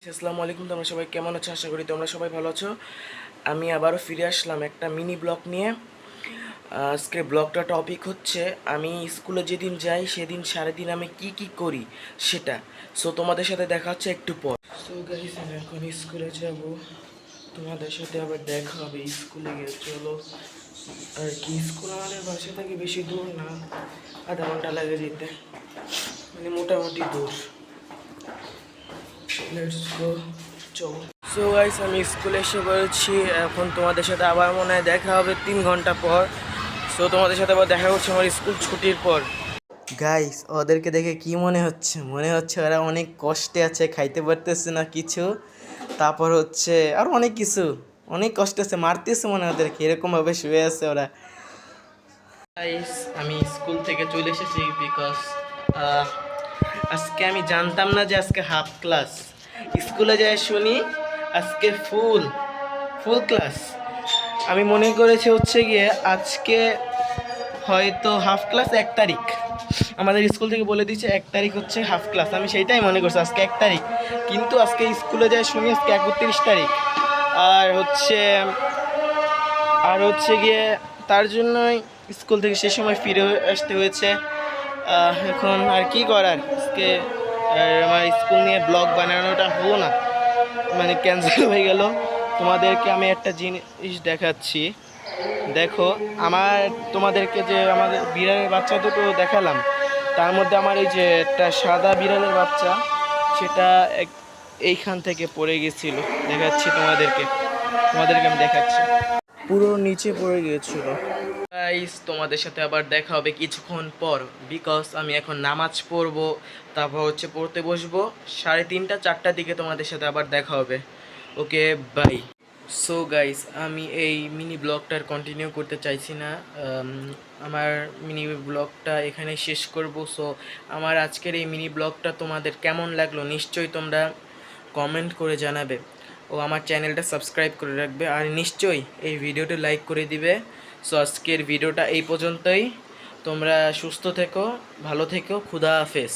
আসসালামু আলাইকুম, তোমরা সবাই কেমন আছো? আশা করি তোমরা সবাই ভালো আছো। আমি আবারও ফিরে আসলাম একটা মিনি ব্লগ নিয়ে। আজকের ব্লগটা টপিক হচ্ছে আমি স্কুলে যেদিন যাই সেদিন সারাদিন আমি কি কি করি সেটা। সো তোমাদের সাথে দেখা হচ্ছে একটু পর। সো গাইস, আমি এখন স্কুলে যাব, তোমাদের সাথে আবার দেখা হবে স্কুলে গিয়ে। চলো। আর কি, স্কুল আমাদের বাসা থেকে বেশি দূর না, আধা ঘন্টা লাগে যেতে, মানে মোটামুটি দূর। লেটস গো, চলো। সো গাইস, আমি স্কুলে এসে পড়েছি। এখন তোমাদের সাথে আবার মনে হয় দেখা হবে 3 ঘন্টা পর। সো তোমাদের সাথে আবার দেখা হচ্ছে আমার স্কুল ছুটির পর। গাইস, ওদেরকে দেখে কি মনে হচ্ছে? মনে হচ্ছে ওরা অনেক কষ্টে আছে, খাইতে পারতেছে না কিছু, তারপর হচ্ছে আর অনেক কিছু, অনেক কষ্ট আছে, মারতেছে মনে হয় ওদেরকে, এরকমভাবে শুয়ে আছে ওরা। গাইস, আমি স্কুল থেকে চলে এসেছি বিকজ আজকে আমি জানতাম না যে আজকে হাফ ক্লাস। স্কুলে যাই শুনি আজকে ফুল ফুল ক্লাস। আমি মনে করেছি হচ্ছে গিয়ে আজকে হয়তো হাফ ক্লাস 1 তারিখ, আমাদের স্কুল থেকে বলে দিচ্ছে 1 তারিখ হচ্ছে হাফ ক্লাস। আমি সেইটাই মনে করছি আজকে 1 তারিখ, কিন্তু আজকে স্কুলে যাই শুনি আজকে 31 তারিখ। আর হচ্ছে আর হচ্ছে গিয়ে তার জন্যই স্কুল থেকে সে সময় ফিরে আসতে হয়েছে। এখন আর কি করার, আজকে আমার স্কুল নিয়ে ব্লগ বানানোটা হলো না, মানে ক্যান্সেল হয়ে গেল। তোমাদেরকে আমি একটা জিনিস দেখাচ্ছি, দেখো। তোমাদেরকে যে আমাদের বিড়ালের বাচ্চা দুটো দেখালাম, তার মধ্যে আমার এই যে একটা সাদা বিড়ালের বাচ্চা, সেটা এইখান থেকে পড়ে গেছিল। দেখাচ্ছি তোমাদেরকে আমি দেখাচ্ছি, পুরো নিচে পড়ে গিয়েছিল। গাইস, তোমাদের সাথে আবার দেখা হবে কিছুক্ষণ পর, বিকজ আমি এখন নামাজ পড়বো, তারপর হচ্ছে পড়তে বসবো। 3:30 4টার দিকে তোমাদের সাথে আবার দেখা হবে। ওকে, বাই। সো গাইস, আমি এই মিনি ব্লগটার কন্টিনিউ করতে চাইছি না। আমার মিনি ব্লগটা এখানে শেষ করব। সো আমার আজকের এই মিনি ব্লগটা তোমাদের কেমন লাগলো নিশ্চয়ই তোমরা কমেন্ট করে জানাবে, ও আমার চ্যানেলটা সাবস্ক্রাইব করে রাখবে, আর নিশ্চয়ই এই ভিডিওটা লাইক করে দিবে। সো আজকের ভিডিওটা এই পর্যন্তই। তোমরা সুস্থ থেকো, ভালো থেকো, খুদা হাফেজ।